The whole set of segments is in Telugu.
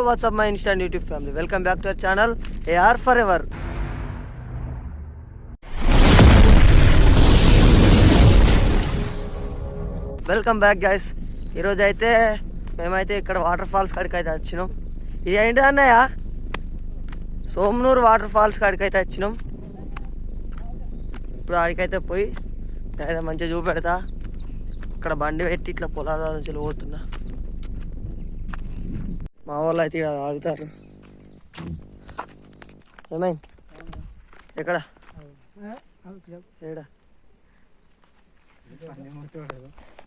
WhatsApp my instant YouTube family, welcome back to our channel AR forever. Welcome back guys. ఈరోజు అయితే మేమైతే ఇక్కడ వాటర్ ఫాల్స్ కాడికి అయితే వచ్చినాం. ఇది ఏంటి అన్నయ్య? సోమనూరు వాటర్ ఫాల్స్ కాడికి అయితే వచ్చినాం. ఇప్పుడు ఆడికైతే పోయి నేనైతే మంచిగా చూపెడతా. ఇక్కడ బండి పెట్టి ఇట్లా పొలాల నుంచి పోతున్నా. మా వాళ్ళు అయితే ఇక్కడ ఆగుతారు. ఏమైంది? ఎక్కడ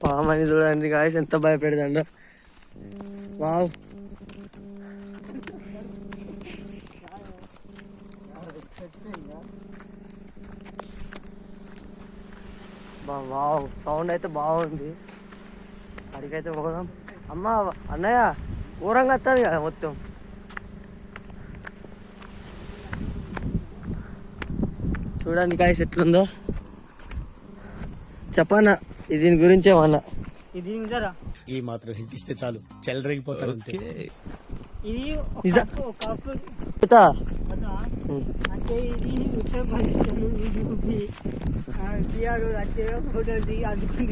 పామని చూడండి గాయస్, ఎంత భయపెడదండ. వావ్, వావ్, సౌండ్ అయితే బాగుంది. అడిగైతే పోదాం. అమ్మ అన్నయ్య ఘోరంగా వస్తుంది కదా మొత్తం. చూడండి గాయస్ ఎట్లుందో. చెప్పన్నా దీని గురించి ఏమన్నా? ఇది ఈ మాత్రం హిట్ ఇస్తే చాలు, చెలరేగిపోతారు అంతే. ఇది అంటే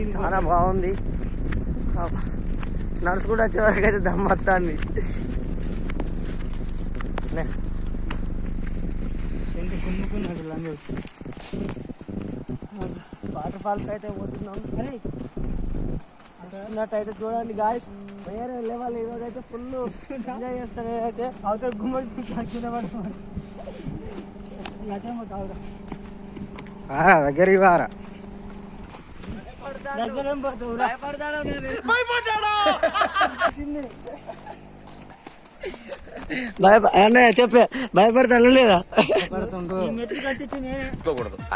ఇది చాలా బాగుంది. నడుచుకుంటూ వచ్చే వరకు అయితే దమ్మత్తాంది. వాటర్ ఫాల్స్ అయితే పోతున్నాం. అయితే చూడండి గాయస్, వేరే లెవెల్. ఈరోజు అయితే ఫుల్ ఎంజాయ్ చేస్తాను. అయితే అవతల గుమ్మడి దగ్గర ఇవ్వరా అన్నయ్య చెప్పే భయపడతాను లేదా?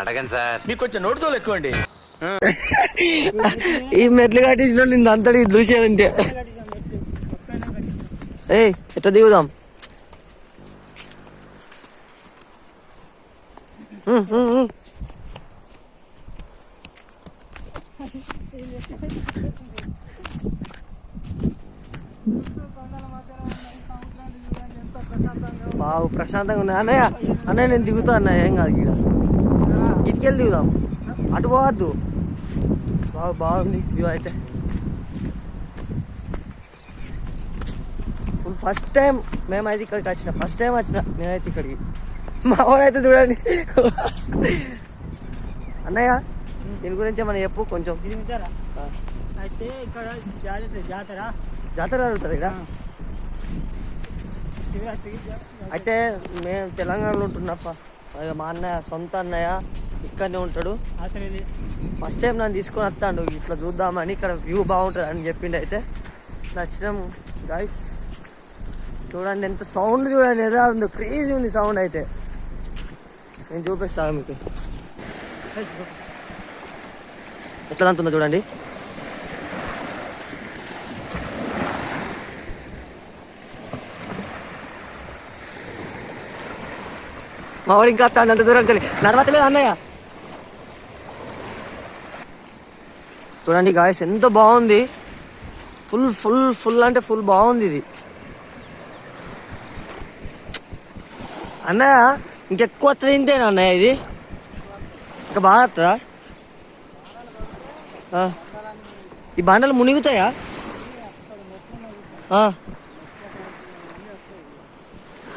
అడగండి సార్, మీకు కొంచెం నోటుతో ఎక్కువ అండి. ఈ మెట్లు కట్టించిన నిన్ను అంతటి చూసేదంటే. ఏయ్ ఎట్లా దిగుదాం? బాగు ప్రశాంతంగా ఉన్నాయి. అన్నయ్య అన్నయ్య నేను దిగుతా అన్నయ్య, ఏం కాదు. ఇక్కడ ఇటుకెళ్ళి దిగుదాం, అటు పోవద్దు. బాగుంది వ్యూ అయితే. ఫుల్ ఫస్ట్ టైం మేమైతే ఇక్కడికి వచ్చిన. ఫస్ట్ టైం వచ్చిన నేనైతే ఇక్కడికి. మా వాడైతే చూడండి. అన్నయ్య దీని గురించి మనం చెప్పు కొంచెం. అయితే ఇక్కడ జాతర జరుగుతుంది ఇక్కడ. అయితే మేము తెలంగాణలో ఉంటున్నప్ప, మా అన్నయ్య సొంత అన్నయ్య ఇక్కడనే ఉంటాడు. ఫస్ట్ టైం నన్ను తీసుకొని వస్తాడు ఇట్లా చూద్దామని. ఇక్కడ వ్యూ బాగుంటుంది అని చెప్పిండు. అయితే నచ్చినాం గాయస్. చూడండి ఎంత సౌండ్, చూడండి ఎలా ఉందో, క్రేజీ ఉంది సౌండ్. అయితే నేను చూపిస్తాను మీకు ఎట్లా అంతుందో చూడండి. మా వాడు ఇంకా అంత దూరం తెలియదు, నడవట్లేదు అన్నయ్య. చూడండి గాయస్ ఎంత బాగుంది. ఫుల్ ఫుల్ ఫుల్ అంటే ఫుల్ బాగుంది ఇది. అన్నయ్య ఇంకెక్కువ వస్తుంది ఇంతేనా అన్నయ్య? ఇది ఇంకా బాగా వస్తుందా? ఈ బండలు మునిగుతాయా?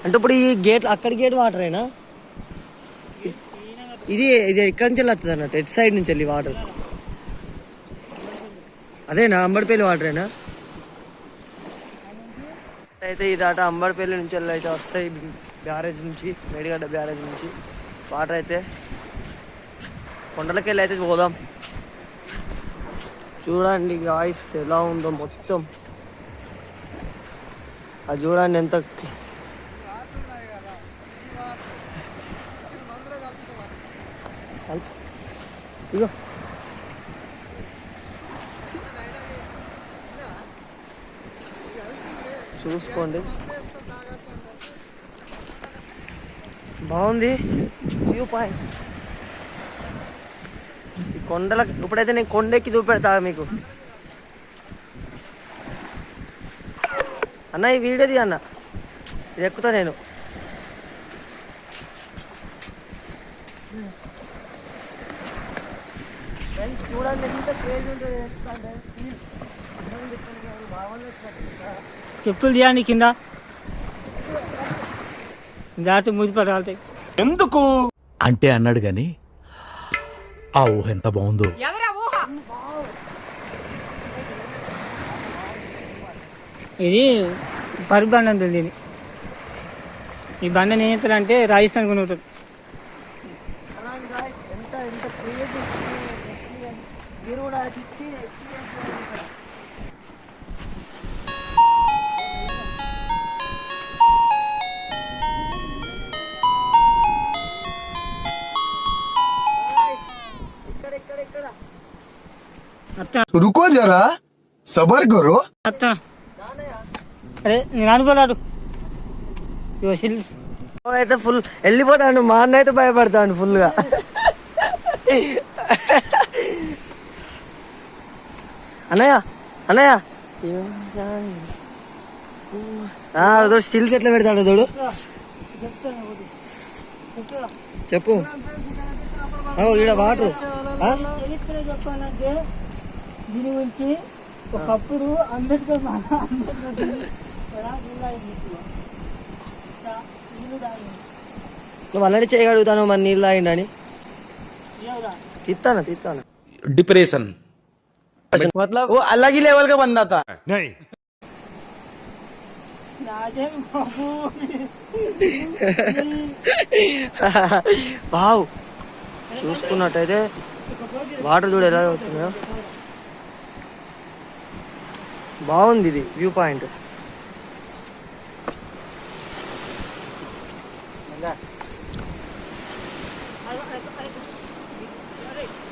అంటే ఇప్పుడు ఈ గేట్, అక్కడి గేట్ వాటరేనా? ఇది ఇది ఎక్కడి నుంచి వస్తుంది అన్నట్టు? ఎటు సైడ్ నుంచి వెళ్ళి వాటర్? అదేనా అంబడిపల్లి వాటరేనా? అయితే ఇదాట అంబడిపల్లి నుంచి వెళ్ళి అయితే వస్తాయి, బ్యారేజ్ నుంచి, మేడిగడ్డ బ్యారేజ్ నుంచి వాటర్. అయితే కొండలకి వెళ్ళి అయితే పోదాం. చూడండి గాయస్ ఎలా ఉందో మొత్తం. అది చూడండి ఎంత. ఇగో చూసుకోండి, బాగుంది వ్యూ పాయింట్. ఈ కొండలకు ఇప్పుడైతే నేను కొండెక్కి చూపెడతా మీకు. అన్న ఈ వీడియోది అన్న ఇది ఎక్కుతా నేను. ఫ్రెండ్స్ చూడండి ఎంత క్రేజ్ ఉంటుంది. చెప్పులు తీయండి కింద జాతి ముదిపడి రాలుతాయి. ఎందుకు అంటే అన్నాడు గాని ఆ ఊహ ఎంత బాగుందో. ఇది పరుగు బండి అంటుంది దీన్ని. ఈ బండి ఏం చేస్తారంటే రాజస్థాన్ కొని ఉంటుంది. అలాంటి గాయస్ ఎంత ఎంత క్రేజ్ మీరు కూడా అది ఇచ్చి ఎక్స్పీరియన్స్ చేయాలి. ఇక్కడ అత్త रुको जरा सबर करो. అత్త అరే నేను అనుకోలేడు. అయితే ఫుల్ వెళ్ళిపోతాడు. మా అన్న అయితే భయపడతాడు ఫుల్గా. అన్నయ్య అన్నయ్య స్టిల్స్ ఎట్లా పెడతాడు చూడు. చెప్పు. ఈడ వాటర్ చరిత్ర చెప్పాలంటే దీని గురించి ఒకప్పుడు అంబేద్కర్ నువ్వు అల్లడి చేయగలుగుతాను మరి నీళ్ళు తాగిండని. తీస్తాను डिप्रेशन मतलब वो अलग ही लेवल का बंदा था. नहीं వావ్ చూసుకున్నట్టయితే వాటర్ చూడు ఎలా అవుతుందో. బాగుంది ఇది వ్యూ పాయింట్.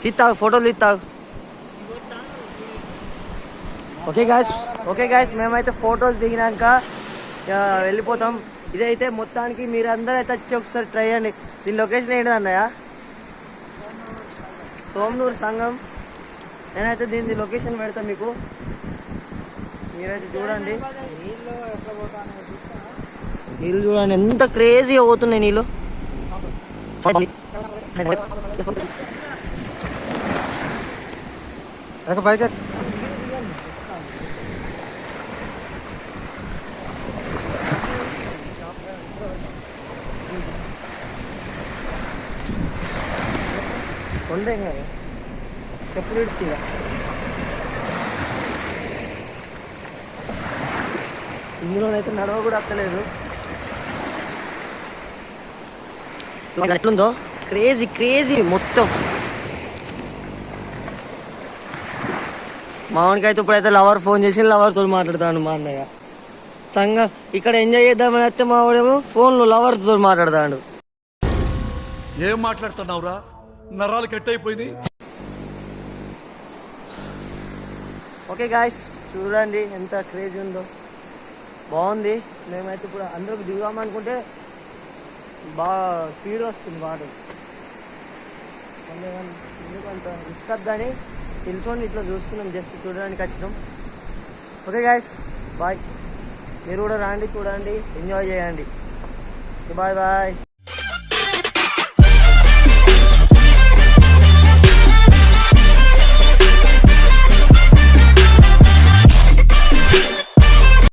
తీస్తావు ఫోటోలు తీస్తావు. ఓకే గాయస్ మేమైతే ఫొటోస్ దిగినాక వెళ్ళిపోతాం. ఇదైతే మొత్తానికి మీరు అందరూ అయితే వచ్చి ఒకసారి ట్రై చేయండి. దీని లొకేషన్ ఏంటి అన్నయ్య? సోమనూరు సంఘం. నేనైతే దీని లొకేషన్ పెడతాను మీకు, మీరైతే చూడండి. నీళ్ళు చూడండి ఎంత క్రేజీగా పోతున్నాయి నీళ్ళు. బైక్ కొండే కదా ఎప్పుడు ఇడుతుందా. ఇందులోనైతే నడవ కూడా అక్కలేదు. ఎట్లుందో క్రేజీ మొత్తం. మామూలుగా అయితే ఇప్పుడైతే లవర్ ఫోన్ చేసి లవర్తో మాట్లాడతాను. మా అన్నయ్య సంఘం ఇక్కడ ఎంజాయ్ చేద్దామని అయితే మా వాడేమో ఫోన్లో లవర్తో మాట్లాడతాడు. ఏం మాట్లాడుతున్నావురా? నరాలు కట్ అయిపోయింది. ఓకే గాయస్ చూడండి ఎంత క్రేజ్ ఉందో. బాగుంది. మేమైతే ఇప్పుడు అందరికి దిగామనుకుంటే బాగా స్పీడ్ వస్తుంది వాటర్. ఎందుకంత రిస్క్ వద్దని తెలుసుకొని ఇట్లా చూస్తున్నాం, జస్ట్ చూడడానికి వచ్చినాం. Okay guys bye. మీరు కూడా రండి, చూడండి, ఎంజాయ్ చేయండి. Bye bye.